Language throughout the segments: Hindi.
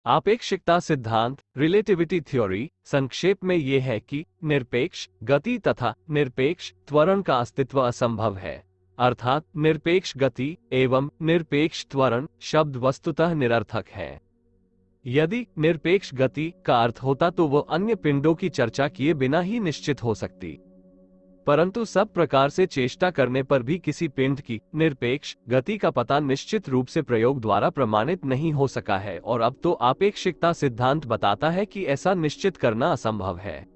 आपेक्षिकता सिद्धांत रिलेटिविटी थ्योरी संक्षेप में ये है कि निरपेक्ष गति तथा निरपेक्ष त्वरण का अस्तित्व असंभव है, अर्थात निरपेक्ष गति एवं निरपेक्ष त्वरण शब्द वस्तुतः निरर्थक है। यदि निरपेक्ष गति का अर्थ होता तो वो अन्य पिंडों की चर्चा किए बिना ही निश्चित हो सकती, परंतु सब प्रकार से चेष्टा करने पर भी किसी पिंड की निरपेक्ष गति का पता निश्चित रूप से प्रयोग द्वारा प्रमाणित नहीं हो सका है, और अब तो आपेक्षिकता सिद्धांत बताता है कि ऐसा निश्चित करना असंभव है।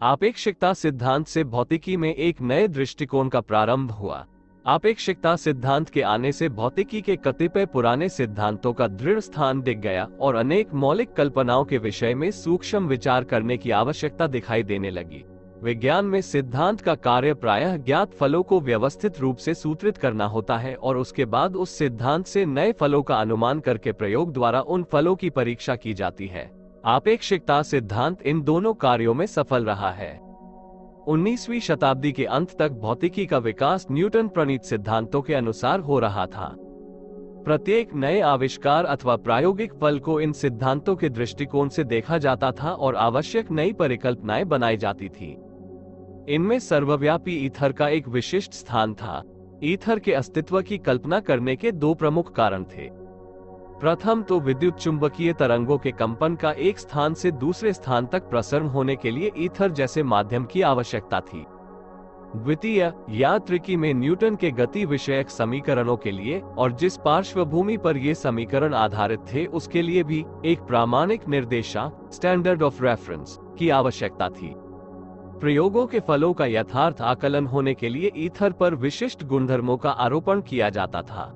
आपेक्षिकता सिद्धांत से भौतिकी में एक नए दृष्टिकोण का प्रारंभ हुआ। आपेक्षिकता सिद्धांत के आने से भौतिकी के कतिपय पुराने सिद्धांतों का दृढ़ स्थान दिख गया और अनेक मौलिक कल्पनाओं के विषय में सूक्ष्म विचार करने की आवश्यकता दिखाई देने लगी। विज्ञान में सिद्धांत का कार्य प्रायः ज्ञात फलों को व्यवस्थित रूप से सूत्रित करना होता है और उसके बाद उस सिद्धांत से नए फलों का अनुमान करके प्रयोग द्वारा उन फलों की परीक्षा की जाती है। आपेक्षिकता सिद्धांत इन दोनों कार्यों में सफल रहा है। 19वीं शताब्दी के अंत तक भौतिकी का विकास न्यूटन प्रणीत सिद्धांतों के अनुसार हो रहा था। प्रत्येक नए आविष्कार अथवा प्रायोगिक फल को इन सिद्धांतों के दृष्टिकोण से देखा जाता था और आवश्यक नई परिकल्पनाएं बनाई जाती थी। इनमें सर्वव्यापी ईथर का एक विशिष्ट स्थान था। ईथर के अस्तित्व की कल्पना करने के दो प्रमुख कारण थे। प्रथम तो विद्युत चुंबकीय तरंगों के कंपन का एक स्थान से दूसरे स्थान तक प्रसरण होने के लिए ईथर जैसे माध्यम की आवश्यकता थी। द्वितीय, यांत्रिकी में न्यूटन के गति विषयक समीकरणों के लिए और जिस पार्श्वभूमि पर ये समीकरण आधारित थे उसके लिए भी एक प्रामाणिक निर्देशांक स्टैंडर्ड ऑफ रेफरेंस की आवश्यकता थी। प्रयोगों के फलों का यथार्थ आकलन होने के लिए ईथर पर विशिष्ट गुणधर्मों का आरोपण किया जाता था।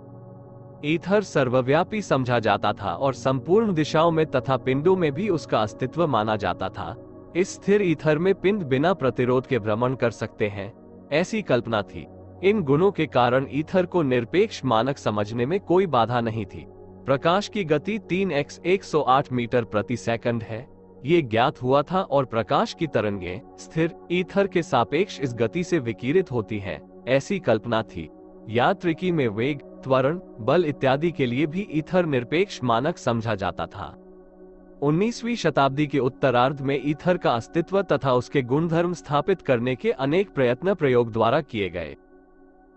ईथर सर्वव्यापी समझा जाता था और संपूर्ण दिशाओं में तथा पिंडों में भी उसका अस्तित्व माना जाता था। इस स्थिर ईथर में पिंड बिना प्रतिरोध के भ्रमण कर सकते हैं, ऐसी कल्पना थी। इन गुणों के कारण ईथर को निरपेक्ष मानक समझने में कोई बाधा नहीं थी। प्रकाश की गति 3x 108 मीटर प्रति सेकंड है, ये ज्ञात हुआ था और प्रकाश की तरंगें स्थिर ईथर के सापेक्ष इस गति से विकिरित होती हैं, ऐसी कल्पना थी। यांत्रिकी में वेग, त्वरण, बल इत्यादि के लिए भी ईथर निरपेक्ष मानक समझा जाता था। 19वीं शताब्दी के उत्तरार्ध में ईथर का अस्तित्व तथा उसके गुणधर्म स्थापित करने के अनेक प्रयत्न प्रयोग द्वारा किए गए।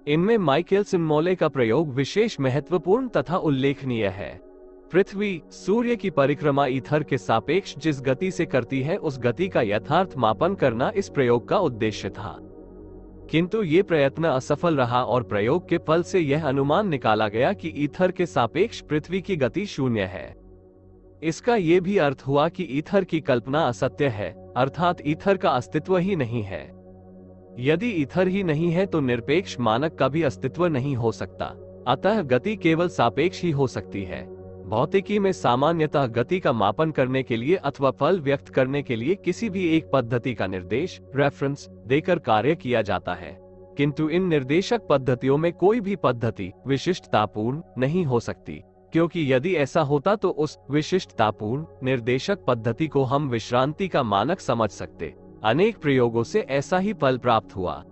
इनमें माइकेलसन मोले का प्रयोग विशेष महत्वपूर्ण तथा उल्लेखनीय है। पृथ्वी सूर्य की परिक्रमा ईथर के सापेक्ष जिस गति से करती है उस गति का यथार्थ मापन करना इस प्रयोग का उद्देश्य था, किंतु ये प्रयत्न असफल रहा और प्रयोग के फल से यह अनुमान निकाला गया कि ईथर के सापेक्ष पृथ्वी की गति शून्य है। इसका ये भी अर्थ हुआ कि ईथर की कल्पना असत्य है, अर्थात ईथर का अस्तित्व ही नहीं है। यदि ईथर ही नहीं है तो निरपेक्ष मानक का भी अस्तित्व नहीं हो सकता, अतः गति केवल सापेक्ष ही हो सकती है। भौतिकी में सामान्यतः गति का मापन करने के लिए अथवा फल व्यक्त करने के लिए किसी भी एक पद्धति का निर्देश रेफरेंस देकर कार्य किया जाता है, किंतु इन निर्देशक पद्धतियों में कोई भी पद्धति विशिष्टतापूर्ण नहीं हो सकती, क्योंकि यदि ऐसा होता तो उस विशिष्टतापूर्ण निर्देशक पद्धति को हम विश्रांति का मानक समझ सकते। अनेक प्रयोगों से ऐसा ही फल प्राप्त हुआ।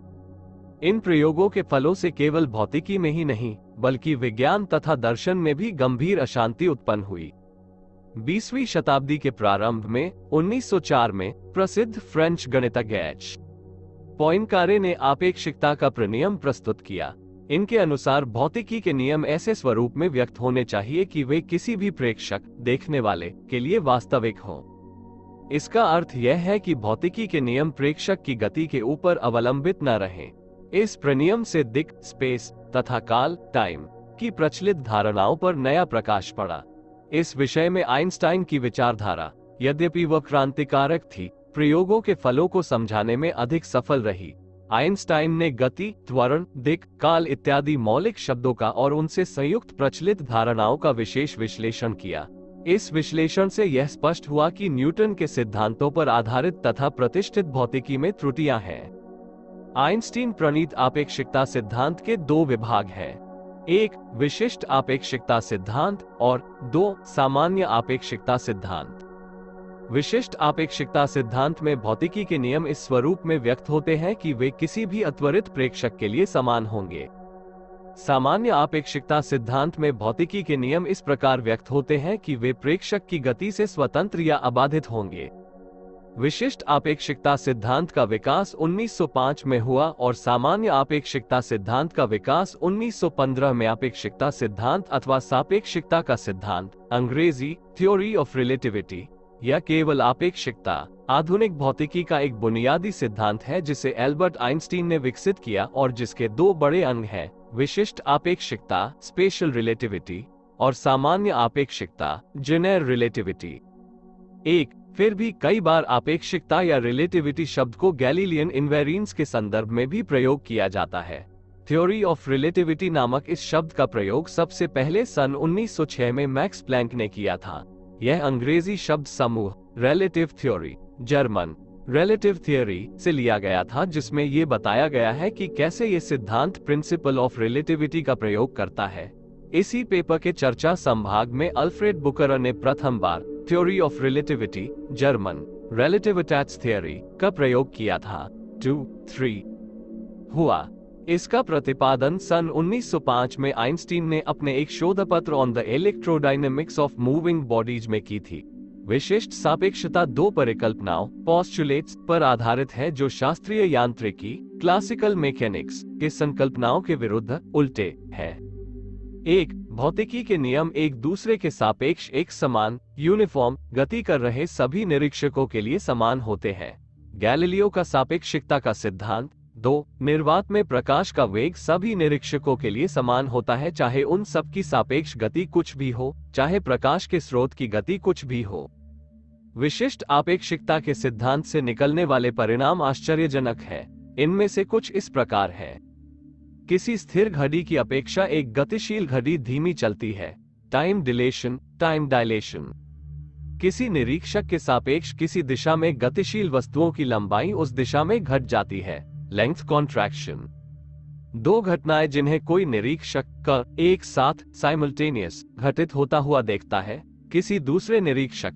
इन प्रयोगों के फलों से केवल भौतिकी में ही नहीं बल्कि विज्ञान तथा दर्शन में भी गंभीर अशांति उत्पन्न हुई। 20वीं शताब्दी के प्रारंभ में 1904 में प्रसिद्ध फ्रेंच गणितज्ञ एच पॉइंकारे ने आपेक्षिकता का प्रनियम प्रस्तुत किया। इनके अनुसार भौतिकी के नियम ऐसे स्वरूप में व्यक्त होने चाहिए कि वे किसी भी प्रेक्षक देखने वाले के लिए वास्तविक हों। इसका अर्थ यह है कि भौतिकी के नियम प्रेक्षक की गति के ऊपर अवलंबित न रहें। इस प्रनियम से दिक्, स्पेस तथा काल, टाइम की प्रचलित धारणाओं पर नया प्रकाश पड़ा। इस विषय में आइंस्टाइन की विचारधारा, यद्यपि वह क्रांतिकारक थी, प्रयोगों के फलों को समझाने में अधिक सफल रही। आइंस्टाइन ने गति, त्वरण, दिक्, काल इत्यादि मौलिक शब्दों का और उनसे संयुक्त प्रचलित धारणाओं का विशेष विश्लेषण किया। इस विश्लेषण से यह स्पष्ट हुआ कि न्यूटन के सिद्धांतों पर आधारित तथा प्रतिष्ठित भौतिकी में त्रुटियां हैं। आइंस्टीन प्रणीत आपेक्षिकता सिद्धांत के दो विभाग हैं, एक विशिष्ट आपेक्षिकता सिद्धांत और दो सामान्य आपेक्षिकता सिद्धांत। विशिष्ट आपेक्षिकता सिद्धांत में भौतिकी के नियम इस स्वरूप में व्यक्त होते हैं कि वे किसी भी अत्वरित प्रेक्षक के लिए समान होंगे। सामान्य आपेक्षिकता सिद्धांत में भौतिकी के नियम इस प्रकार व्यक्त होते हैं कि वे प्रेक्षक की गति से स्वतंत्र या अबाधित होंगे। विशिष्ट आपेक्षिकता सिद्धांत का विकास 1905 में हुआ और सामान्य आपेक्षिकता सिद्धांत का विकास 1915 में। आपेक्षिकता सिद्धांत अथवा सापेक्षिकता का सिद्धांत, अंग्रेजी थ्योरी ऑफ रिलेटिविटी, या केवल आपेक्षिकता, आधुनिक भौतिकी का एक बुनियादी सिद्धांत है जिसे एल्बर्ट आइंस्टीन ने विकसित किया और जिसके दो बड़े अंग हैं, विशिष्ट आपेक्षिकता स्पेशल रिलेटिविटी और सामान्य आपेक्षिकता जनरल रिलेटिविटी। फिर भी कई बार आपेक्षिकता या रिलेटिविटी शब्द को गैलीलियन इनवेरियंस के संदर्भ में भी प्रयोग किया जाता है। थ्योरी ऑफ रिलेटिविटी नामक इस शब्द का प्रयोग सबसे पहले सन 1906 में मैक्स प्लैंक ने किया था। यह अंग्रेजी शब्द समूह relative theory, German relative theory से लिया गया था, जिसमें यह बताया गया है कि कैसे ये सिद्धांत प्रिंसिपल ऑफ रिलेटिविटी का प्रयोग करता है। इसी पेपर के चर्चा संभाग में अल्फ्रेड बुकरर ने प्रथम बार थ्योरी ऑफ रिलेटिविटी, जर्मन रिलेटिविटाट्स थियरी का प्रयोग किया था। 2-3 हुआ। इसका प्रतिपादन सन 1905 में आइंस्टीन ने अपने एक शोधपत्र on the electrodynamics of moving bodies में की थी। विशिष्ट सापेक्षता दो परिकल्पनाओं पोस्टुलेट्स पर आधारित है जो शास्त्रीय यांत्रिकी क्लासिकल मैकेनिक्स के संकल्पनाओं के विरुद्ध उल्टे है। भौतिकी के नियम एक दूसरे के सापेक्ष एक समान यूनिफॉर्म गति कर रहे सभी निरीक्षकों के लिए समान होते हैं। गैलीलियो का सापेक्षिकता का सिद्धांत। 2 निर्वात में प्रकाश का वेग सभी निरीक्षकों के लिए समान होता है, चाहे उन सब की सापेक्ष गति कुछ भी हो, चाहे प्रकाश के स्रोत की गति कुछ भी हो। विशिष्ट आपेक्षिकता के सिद्धांत से निकलने वाले परिणाम आश्चर्यजनक है। इनमें से कुछ इस प्रकार है। किसी स्थिर घड़ी की अपेक्षा एक गतिशील घड़ी धीमी चलती है। Time deletion, time dilation. किसी निरीक्षक के सापेक्ष किसी दिशा में गतिशील वस्तुओं की लंबाई उस दिशा में घट जाती है। Length contraction. दो घटनाएं जिन्हें कोई निरीक्षक का एक साथ साइमल्टेनियस घटित होता हुआ देखता है, किसी दूसरे निरीक्षक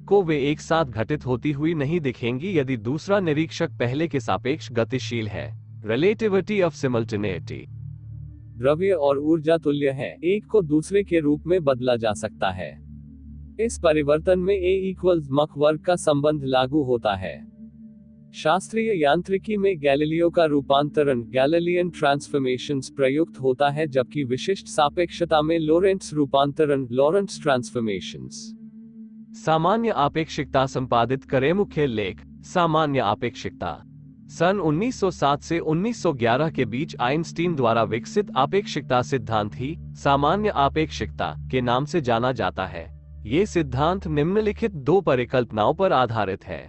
को वे एक साथ घटित होती हुई नहीं दिखेंगी यदि दूसरा निरीक्षक पहले के सापेक्ष गतिशील है। Relativity of simultaneity. द्रव्य और ऊर्जा तुल्य है, एक को दूसरे के रूप में बदला जा सकता है। इस परिवर्तन में A=mach वर्ग का संबंध लागू होता है। शास्त्रीय यांत्रिकी में गैलीलियो का रूपांतरण गैलीलियन ट्रांसफॉर्मेशंस प्रयुक्त होता है, जबकि विशिष्ट सापेक्षता में लोरेंट्स रूपांतरण लॉरेंट्स ट्रांसफॉर्मेशंस। सामान्य आपेक्षिकता संपादित करें। मुख्य लेख। सामान्य आपेक्षिकता सन 1907 से 1911 के बीच आइंस्टीन द्वारा विकसित आपेक्षिकता सिद्धांत ही सामान्य आपेक्षिकता के नाम से जाना जाता है। ये सिद्धांत निम्नलिखित दो परिकल्पनाओं पर आधारित है।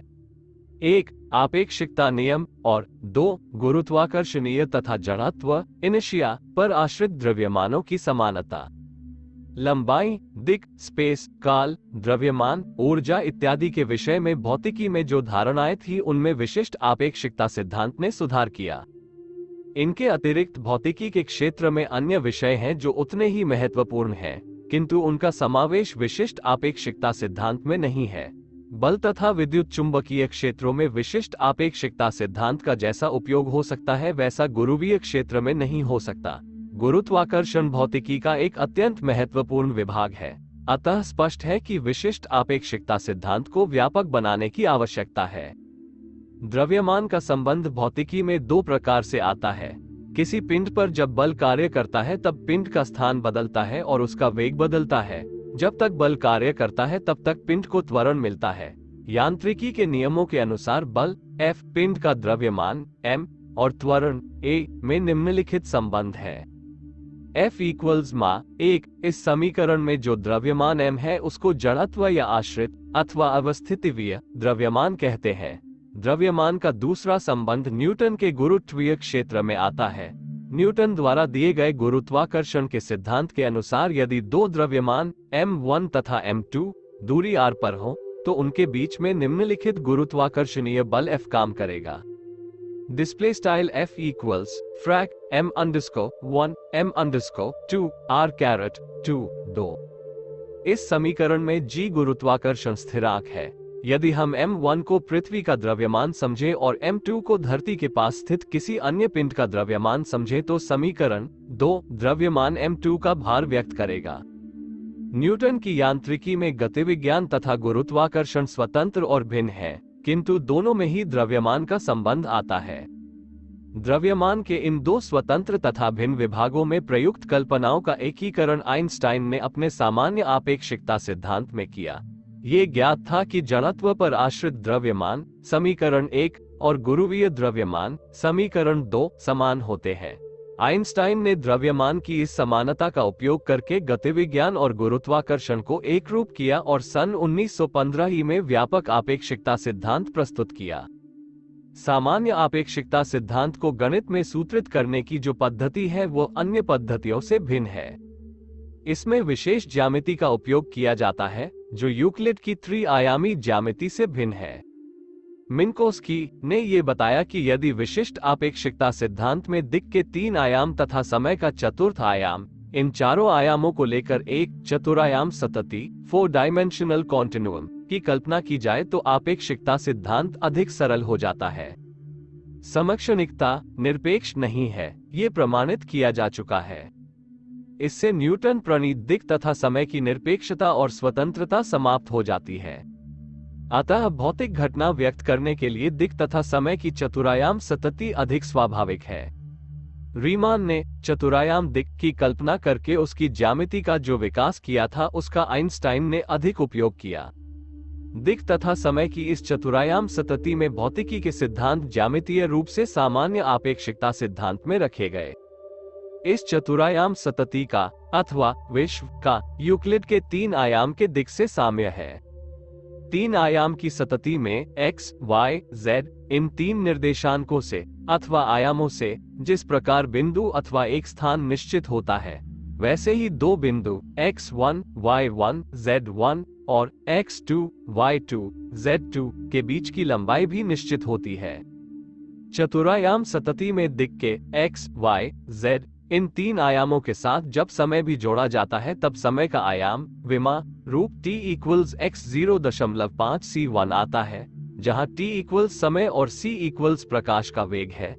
1 आपेक्षिकता नियम और 2 गुरुत्वाकर्षणीय तथा जड़त्व इनर्शिया पर आश्रित द्रव्यमानों की समानता। लंबाई, दिक्, स्पेस, काल, द्रव्यमान, ऊर्जा इत्यादि के विषय में भौतिकी में जो धारणाएं थी उनमें विशिष्ट आपेक्षिकता सिद्धांत ने सुधार किया। इनके अतिरिक्त भौतिकी के क्षेत्र में अन्य विषय हैं जो उतने ही महत्वपूर्ण हैं, किंतु उनका समावेश विशिष्ट आपेक्षिकता सिद्धांत में नहीं है। बल तथा विद्युत चुंबकीय क्षेत्रों में विशिष्ट आपेक्षिकता सिद्धांत का जैसा उपयोग हो सकता है वैसा गुरुवीय क्षेत्र में नहीं हो सकता। गुरुत्वाकर्षण भौतिकी का एक अत्यंत महत्वपूर्ण विभाग है, अतः स्पष्ट है कि विशिष्ट आपेक्षिकता सिद्धांत को व्यापक बनाने की आवश्यकता है। द्रव्यमान का संबंध भौतिकी में दो प्रकार से आता है। किसी पिंड पर जब बल कार्य करता है तब पिंड का स्थान बदलता है और उसका वेग बदलता है। जब तक बल कार्य करता है तब तक पिंड को त्वरण मिलता है। यांत्रिकी के नियमों के अनुसार बल F, पिंड का द्रव्यमान m और त्वरण a में निम्नलिखित संबंध है। F=ma1। इस समीकरण में जो द्रव्यमान m है उसको जड़त्व या आश्रित अथवा अवस्थितिवीय द्रव्यमान कहते हैं। द्रव्यमान का दूसरा संबंध न्यूटन के गुरुत्वीय क्षेत्र में आता है। न्यूटन द्वारा दिए गए गुरुत्वाकर्षण के सिद्धांत के अनुसार यदि दो द्रव्यमान m1 तथा m2 दूरी r पर हो तो उनके बीच में निम्नलिखित गुरुत्वाकर्षणीय बल F काम करेगा। Display style F equals frac m_1 m_2 r⁻²। इस समीकरण में g गुरुत्वाकर्षण स्थिरांक है। यदि हम m1 को पृथ्वी का द्रव्यमान समझें और m2 को धरती के पास स्थित किसी अन्य पिंड का द्रव्यमान समझें तो समीकरण 2 द्रव्यमान m2 का भार व्यक्त करेगा। न्यूटन की यांत्रिकी में गतिविज्ञान तथा गुरुत्वाकर्षण स्वतंत्र और भिन्न है, किंतु दोनों में ही द्रव्यमान का संबंध आता है। द्रव्यमान के इन दो स्वतंत्र तथा भिन्न विभागों में प्रयुक्त कल्पनाओं का एकीकरण आइंस्टाइन ने अपने सामान्य आपेक्षिकता सिद्धांत में किया। ये ज्ञात था कि जड़त्व पर आश्रित द्रव्यमान समीकरण 1 और गुरुवीय द्रव्यमान समीकरण 2 समान होते हैं। आइंस्टाइन ने द्रव्यमान की इस समानता का उपयोग करके गतिविज्ञान और गुरुत्वाकर्षण को एकरूप किया और सन 1915 ही में व्यापक आपेक्षिकता सिद्धांत प्रस्तुत किया। सामान्य आपेक्षिकता सिद्धांत को गणित में सूत्रित करने की जो पद्धति है वो अन्य पद्धतियों से भिन्न है। इसमें विशेष ज्यामिति का उपयोग किया जाता है जो यूक्लिड की त्रि-आयामी ज्यामिति से भिन्न है। मिन्कोव्स्की ने ये बताया कि यदि विशिष्ट आपेक्षिकता सिद्धांत में दिक् के 3 आयाम तथा समय का चतुर्थ आयाम, इन चारों आयामों को लेकर एक चतुरायाम सतती 4-डायमेंशनल कॉन्टिन्यूअम की कल्पना की जाए तो आपेक्षिकता सिद्धांत अधिक सरल हो जाता है। समक्षणिकता निरपेक्ष नहीं है, ये प्रमाणित किया जा चुका है। इससे न्यूटन प्रणीत दिक् तथा समय की निरपेक्षता और स्वतंत्रता समाप्त हो जाती है। अतः भौतिक घटना व्यक्त करने के लिए दिक् तथा समय की चतुरायाम सतती अधिक स्वाभाविक है। रीमान ने चतुरायाम दिक् की कल्पना करके उसकी ज्यामिति का जो विकास किया था उसका आइंस्टाइन ने अधिक उपयोग किया। दिक् तथा समय की इस चतुरायाम सतती में भौतिकी के सिद्धांत ज्यामितीय रूप से सामान्य आपेक्षिकता सिद्धांत में रखे गए। इस चतुरायाम सतती का अथवा विश्व का यूक्लिड के 3 आयाम के दिक् से साम्य है। 3 आयाम की सतती में x, y, z इन 3 निर्देशांकों से अथवा आयामों से जिस प्रकार बिंदु अथवा एक स्थान निश्चित होता है, वैसे ही 2 बिंदु x1, y1, z1 और x2, y2, z2 के बीच की लंबाई भी निश्चित होती है। चतुरायाम सतती में दिक् के x, y, z इन 3 आयामों के साथ जब समय भी जोड़ा जाता है तब समय का आयाम विमा रूप t इक्वल्स x 0.5 c1 आता है, जहां t इक्वल्स समय और c इक्वल्स प्रकाश का वेग है।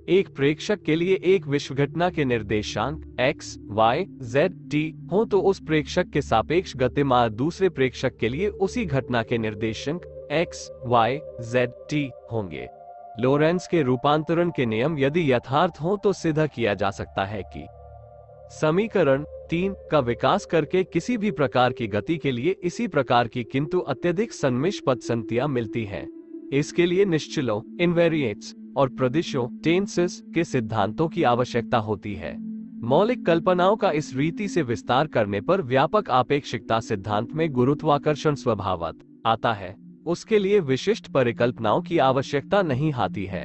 एक प्रेक्षक के लिए एक विश्व घटना के निर्देशांक x, y, z, t हो तो उस प्रेक्षक के सापेक्ष गतिमान दूसरे प्रेक्षक के लिए उसी घटना के निर्देशांक x, y, z, t होंगे। लोरेंस के रूपांतरण के नियम यदि यथार्थ हो तो सिद्ध किया जा सकता है कि समीकरण 3 का विकास करके किसी भी प्रकार की गति के लिए इसी प्रकार की किंतु अत्यधिक सन्मिश्र पदसंतियां मिलती हैं। इसके लिए निश्चलों इनवेरिएंट्स और प्रदिशों टेंसेस के सिद्धांतों की आवश्यकता होती है। मौलिक कल्पनाओं का इस रीति से विस्तार करने पर व्यापक आपेक्षिकता सिद्धांत में गुरुत्वाकर्षण स्वभावत आता है। उसके लिए विशिष्ट परिकल्पनाओं की आवश्यकता नहीं आती है।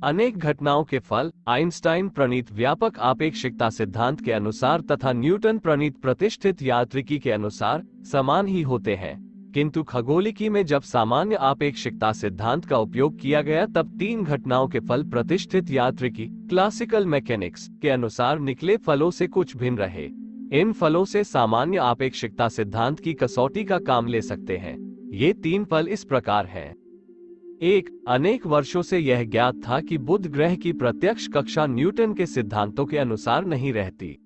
अनेक घटनाओं के फल आइंस्टाइन प्रणीत व्यापक आपेक्षिकता सिद्धांत के अनुसार तथा न्यूटन प्रणीत प्रतिष्ठित यांत्रिकी के अनुसार समान ही होते हैं, किंतु खगोलिकी में जब सामान्य आपेक्षिकता सिद्धांत का उपयोग किया गया तब 3 घटनाओं के फल प्रतिष्ठित यांत्रिकी क्लासिकल मैकेनिक्स के अनुसार निकले फलों से कुछ भिन्न रहे। इन फलों से सामान्य आपेक्षिकता सिद्धांत की कसौटी का काम ले सकते हैं। ये 3 फल इस प्रकार हैं। 1. अनेक वर्षों से यह ज्ञात था कि बुध ग्रह की प्रत्यक्ष कक्षा न्यूटन के सिद्धांतों के अनुसार नहीं रहती।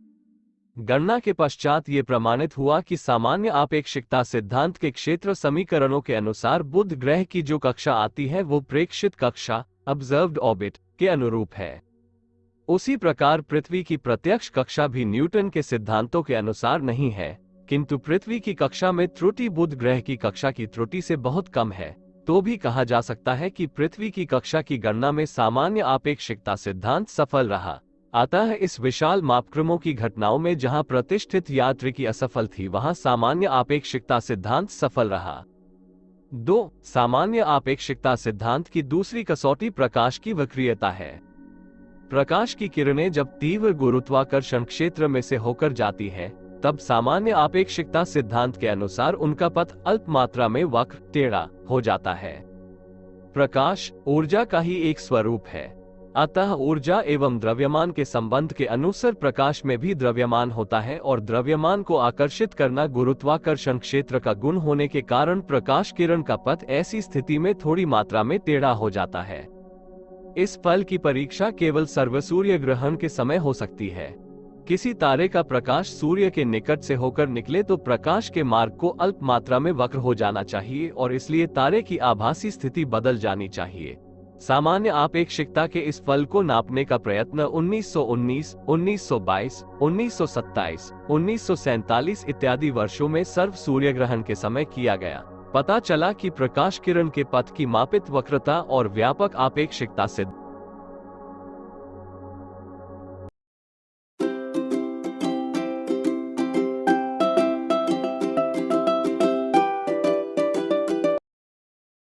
गणना के पश्चात ये प्रमाणित हुआ कि सामान्य आपेक्षिकता सिद्धांत के क्षेत्र समीकरणों के अनुसार बुध ग्रह की जो कक्षा आती है वो प्रेक्षित कक्षा ऑब्जर्व्ड ऑर्बिट के अनुरूप है। उसी प्रकार पृथ्वी की प्रत्यक्ष कक्षा भी न्यूटन के सिद्धांतों के अनुसार नहीं है, किंतु पृथ्वी की कक्षा में त्रुटि बुध ग्रह की कक्षा की त्रुटि से बहुत कम है। तो भी कहा जा सकता है कि पृथ्वी की कक्षा की गणना में सामान्य आपेक्षिकता सिद्धांत सफल रहा। अतः इस विशाल मापक्रमों की घटनाओं में जहां प्रतिष्ठित यांत्रिकी असफल थी वहां सामान्य आपेक्षिकता सिद्धांत सफल रहा। 2. सामान्य आपेक्षिकता सिद्धांत की दूसरी कसौटी प्रकाश की वक्रीयता है। प्रकाश की किरणें जब तीव्र गुरुत्वाकर्षण क्षेत्र में से होकर जाती है तब सामान्य आपेक्षिकता सिद्धांत के अनुसार उनका पथ अल्प मात्रा में वक्र टेढ़ा हो जाता है। प्रकाश ऊर्जा का ही एक स्वरूप है, अतः ऊर्जा एवं द्रव्यमान के संबंध के अनुसार प्रकाश में भी द्रव्यमान होता है और द्रव्यमान को आकर्षित करना गुरुत्वाकर्षण क्षेत्र का गुण होने के कारण प्रकाश किरण का पथ ऐसी स्थिति में थोड़ी मात्रा में टेढ़ा हो जाता है। इस फल की परीक्षा केवल सर्वसूर्य ग्रहण के समय हो सकती है। किसी तारे का प्रकाश सूर्य के निकट से होकर निकले तो प्रकाश के मार्ग को अल्प मात्रा में वक्र हो जाना चाहिए और इसलिए तारे की आभासी स्थिति बदल जानी चाहिए। सामान्य आपेक्षिकता के इस फल को नापने का प्रयत्न 1919, 1922, 1927, 1947 इत्यादि वर्षों में सर्व सूर्य ग्रहण के समय किया गया। पता चला कि प्रकाश किरण के पथ की मापित वक्रता और व्यापक आपेक्षिकता सिद्ध